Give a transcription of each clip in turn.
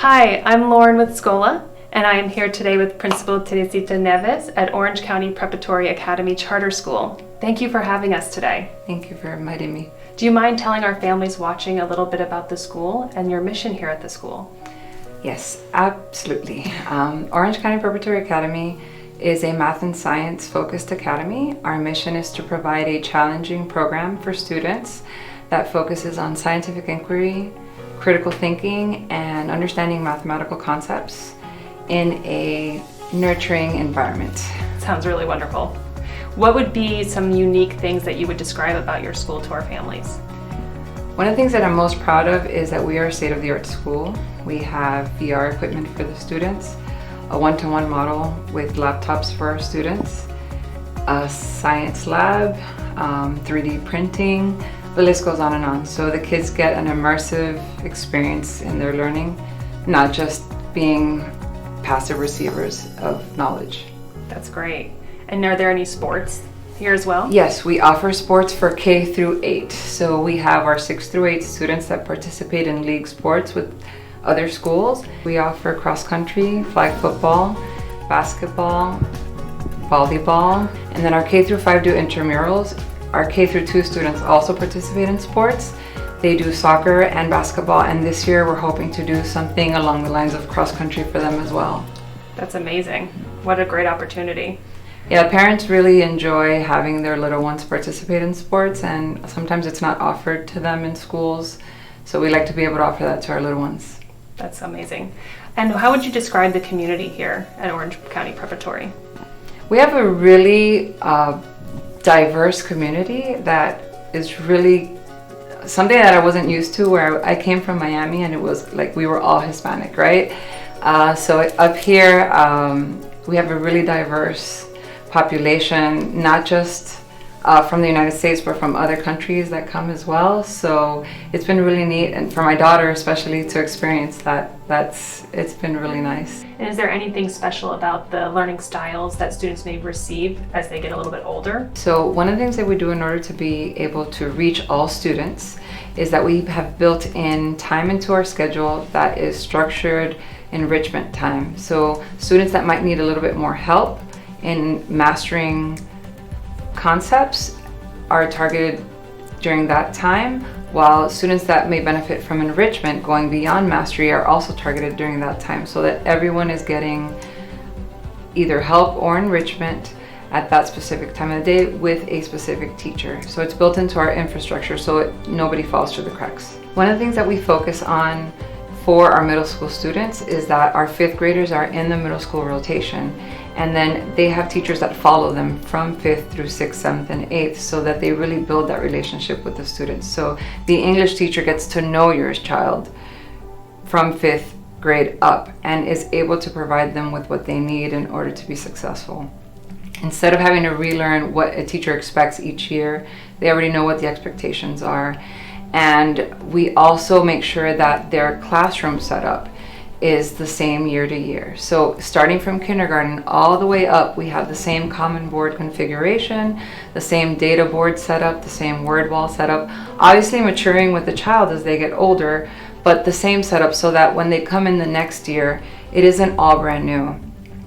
Hi, I'm Lauren with Schola, and I am here today with Principal Teresita Neves at Orange County Preparatory Academy Charter School. Thank you for having us today. Thank you for inviting me. Do you mind telling our families watching a little bit about the school and your mission here at the school? Yes, absolutely. Orange County Preparatory Academy is a math and science focused academy. Our mission is to provide a challenging program for students that focuses on scientific inquiry, critical thinking, and understanding mathematical concepts in a nurturing environment. Sounds really wonderful. What would be some unique things that you would describe about your school to our families? One of the things that I'm most proud of is that we are a state-of-the-art school. We have VR equipment for the students, a one-to-one model with laptops for our students, a science lab, 3D printing. The list goes on and on. So the kids get an immersive experience in their learning, not just being passive receivers of knowledge. That's great. And are there any sports here as well? Yes, we offer sports for K through 8. So we have our 6 through 8 students that participate in league sports with other schools. We offer cross country, flag football, basketball, volleyball, and then our K through 5 do intramurals. Our K through 2 students also participate in sports. They do soccer and basketball, and this year we're hoping to do something along the lines of cross country for them as well. That's amazing. What a great opportunity. Yeah, parents really enjoy having their little ones participate in sports, and sometimes it's not offered to them in schools, so we like to be able to offer that to our little ones. That's amazing. And how would you describe the community here at Orange County Preparatory? We have a really diverse community that is really something that I wasn't used to, where I came from Miami and it was like we were all Hispanic, right? So up here we have a really diverse population, not just from the United States, but from other countries that come as well. So it's been really neat, and for my daughter especially to experience that, it's been really nice. And is there anything special about the learning styles that students may receive as they get a little bit older? So one of the things that we do in order to be able to reach all students is that we have built in time into our schedule that is structured enrichment time. So students that might need a little bit more help in mastering concepts are targeted during that time, while students that may benefit from enrichment going beyond mastery are also targeted during that time, so that everyone is getting either help or enrichment at that specific time of the day with a specific teacher. So it's built into our infrastructure so nobody falls through the cracks. One of the things that we focus on for our middle school students is that our 5th graders are in the middle school rotation, and then they have teachers that follow them from 5th through 6th, 7th, and 8th, so that they really build that relationship with the students. So the English teacher gets to know your child from 5th grade up and is able to provide them with what they need in order to be successful. Instead of having to relearn what a teacher expects each year, they already know what the expectations are. And we also make sure that their classroom setup is the same year to year. So starting from kindergarten all the way up, we have the same common board configuration, the same data board setup, the same word wall setup, obviously maturing with the child as they get older, but the same setup so that when they come in the next year, it isn't all brand new.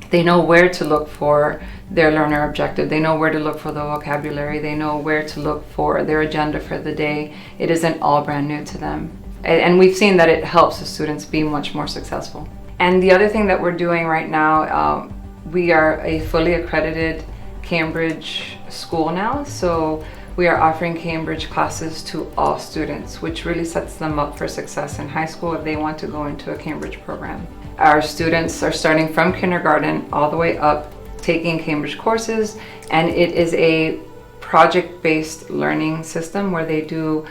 They know where to look for their learner objective. They know where to look for the vocabulary. They know where to look for their agenda for the day. It isn't all brand new to them. And we've seen that it helps the students be much more successful. And the other thing that we're doing right now, we are a fully accredited Cambridge school now. So we are offering Cambridge classes to all students, which really sets them up for success in high school if they want to go into a Cambridge program. Our students are starting from kindergarten all the way up, taking Cambridge courses, and it is a project-based learning system where they do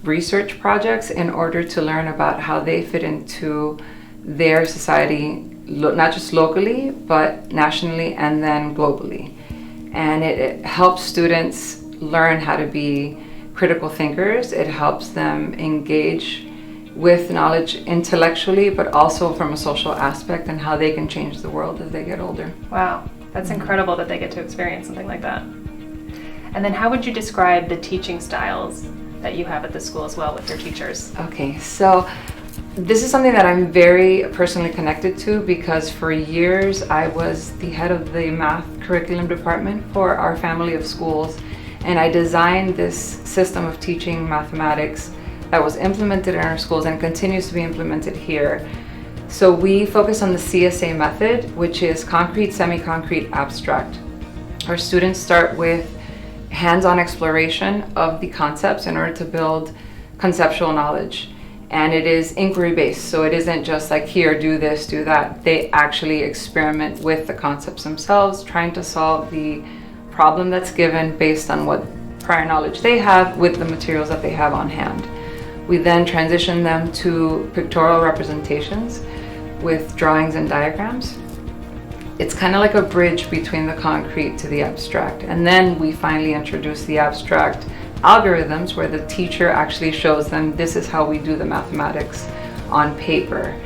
research projects in order to learn about how they fit into their society, not just locally, but nationally and then globally. And it helps students learn how to be critical thinkers. It helps them engage with knowledge intellectually, but also from a social aspect and how they can change the world as they get older. Wow, that's incredible that they get to experience something like that. And then how would you describe the teaching styles that you have at the school as well with your teachers? Okay, so This is something that I'm very personally connected to because for years I was the head of the math curriculum department for our family of schools, and I designed this system of teaching mathematics that was implemented in our schools and continues to be implemented here. So we focus on the CSA method, which is concrete, semi-concrete, abstract. Our students start with hands-on exploration of the concepts in order to build conceptual knowledge. And it is inquiry-based, so it isn't just like, here, do this, do that. They actually experiment with the concepts themselves, trying to solve the problem that's given based on what prior knowledge they have with the materials that they have on hand. We then transition them to pictorial representations with drawings and diagrams. It's kind of like a bridge between the concrete to the abstract. And then we finally introduce the abstract algorithms where the teacher actually shows them, this is how we do the mathematics on paper.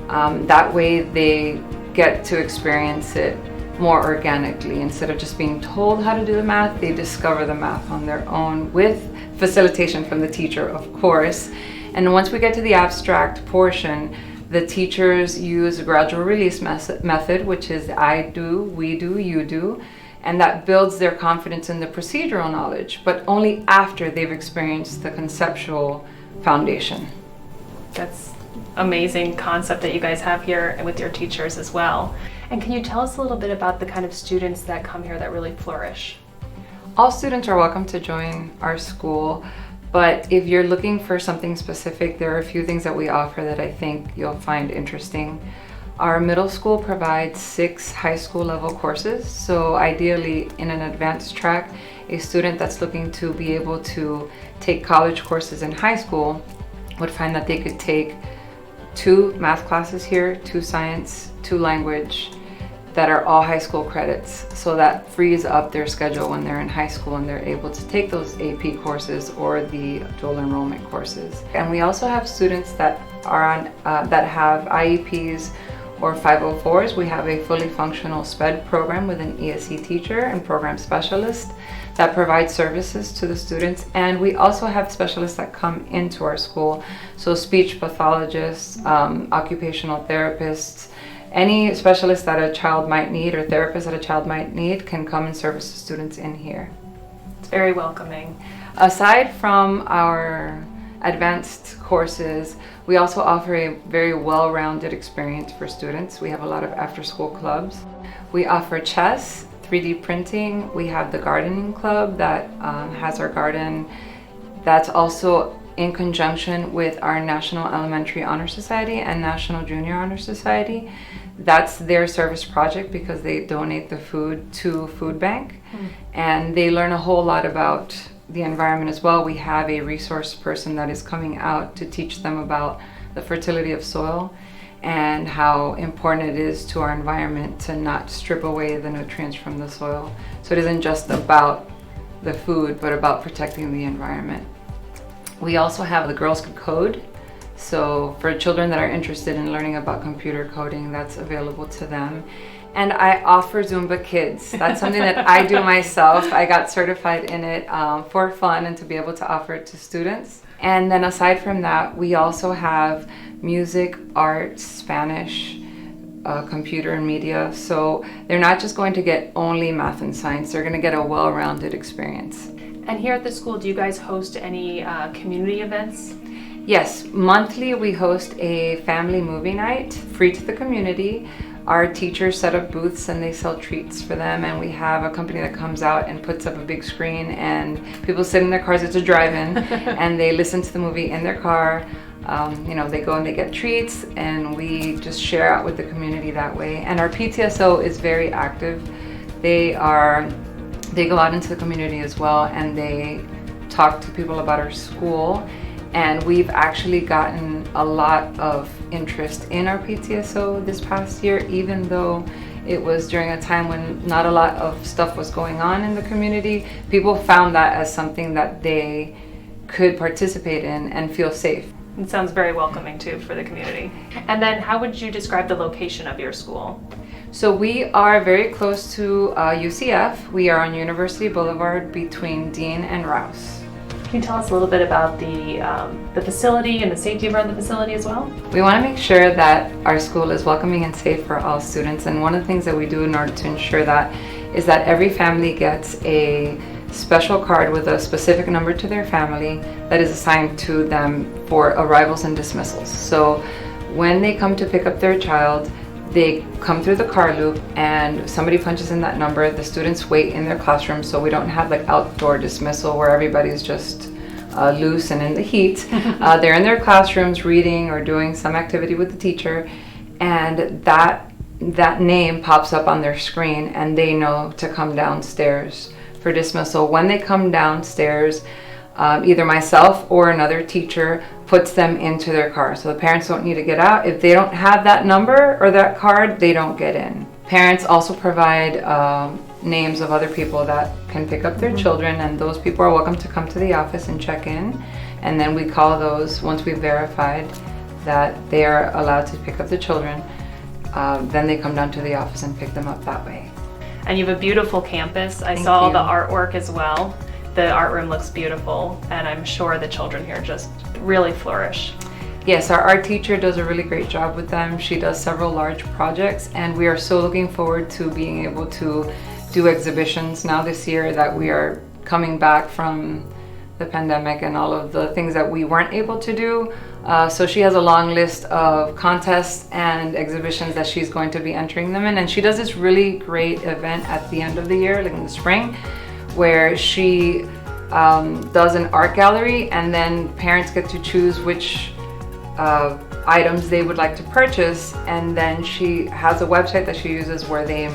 That way they get to experience it more organically. Instead of just being told how to do the math, they discover the math on their own with facilitation from the teacher, of course. And once we get to the abstract portion, the teachers use a gradual release method, which is I do, we do, you do. And that builds their confidence in the procedural knowledge, but only after they've experienced the conceptual foundation. That's amazing concept that you guys have here and with your teachers as well. And can you tell us a little bit about the kind of students that come here that really flourish? All students are welcome to join our school, but if you're looking for something specific, there are a few things that we offer that I think you'll find interesting. Our middle school provides 6 high school level courses, so ideally in an advanced track, a student that's looking to be able to take college courses in high school would find that they could take 2 math classes here, 2 science, 2 language, that are all high school credits. So that frees up their schedule when they're in high school and they're able to take those AP courses or the dual enrollment courses. And we also have students that are on that have IEPs or 504s. We have a fully functional SPED program with an ESE teacher and program specialist that provides services to the students. And we also have specialists that come into our school. So speech pathologists, occupational therapists, any specialist that a child might need or therapist that a child might need can come and service the students in here. It's very welcoming. Aside from our advanced courses, we also offer a very well-rounded experience for students. We have a lot of after-school clubs. We offer chess, 3D printing. We have the gardening club that has our garden. That's also in conjunction with our National Elementary Honor Society and National Junior Honor Society. That's their service project because they donate the food to food bank, and they learn a whole lot about the environment as well. We have a resource person that is coming out to teach them about the fertility of soil and how important it is to our environment to not strip away the nutrients from the soil. So it isn't just about the food, but about protecting the environment. We also have the Girls Could Code. So for children that are interested in learning about computer coding, that's available to them. And I offer Zumba Kids. That's something that I do myself. I got certified in it for fun and to be able to offer it to students. And then aside from that, we also have music, art, Spanish, computer and media. So they're not just going to get only math and science, they're going to get a well-rounded experience. And here at the school, do you guys host any community events? Yes, monthly we host a family movie night, free to the community. Our teachers set up booths and they sell treats for them, and we have a company that comes out and puts up a big screen and people sit in their cars, it's a drive-in, and they listen to the movie in their car. They go and they get treats, and we just share out with the community that way. And our PTSO is very active. They go out into the community as well, and they talk to people about our school. And we've actually gotten a lot of interest in our PTSO this past year, even though it was during a time when not a lot of stuff was going on in the community. People found that as something that they could participate in and feel safe. It sounds very welcoming too for the community. And then how would you describe the location of your school? So we are very close to UCF. We are on University Boulevard between Dean and Rouse. Can you tell us a little bit about the facility and the safety around the facility as well? We want to make sure that our school is welcoming and safe for all students, and one of the things that we do in order to ensure that is that every family gets a special card with a specific number to their family that is assigned to them for arrivals and dismissals. So when they come to pick up their child, they come through the car loop and somebody punches in that number. The students wait in their classroom, so we don't have like outdoor dismissal where everybody's just loose and in the heat. They're in their classrooms reading or doing some activity with the teacher, and that name pops up on their screen and they know to come downstairs for dismissal. When they come downstairs, either myself or another teacher puts them into their car. So the parents don't need to get out. If they don't have that number or that card, they don't get in. Parents also provide names of other people that can pick up their children, and those people are welcome to come to the office and check in. And then we call those, once we've verified that they are allowed to pick up the children, then they come down to the office and pick them up that way. And you have a beautiful campus. I Thank saw you. the artwork as well. The art room looks beautiful, and I'm sure the children here just really flourish. Yes, our art teacher does a really great job with them. She does several large projects, and we are so looking forward to being able to do exhibitions now this year that we are coming back from the pandemic and all of the things that we weren't able to do. So she has a long list of contests and exhibitions that she's going to be entering them in, and she does this really great event at the end of the year, like in the spring, where she does an art gallery, and then parents get to choose which items they would like to purchase, and then she has a website that she uses where they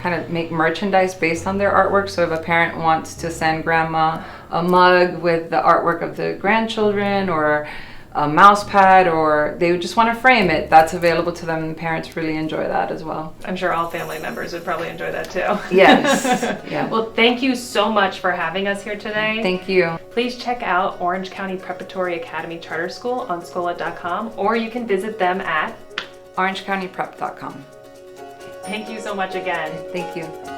kind of make merchandise based on their artwork. So if a parent wants to send grandma a mug with the artwork of the grandchildren, or a mouse pad, or they would just want to frame it, that's available to them, and parents really enjoy that as well. I'm sure all family members would probably enjoy that too. Yes. Yeah. Well, thank you so much for having us here today. Thank you. Please check out Orange County Preparatory Academy Charter School on Schola.com, or you can visit them at orangecountyprep.com. Thank you so much again. Thank you.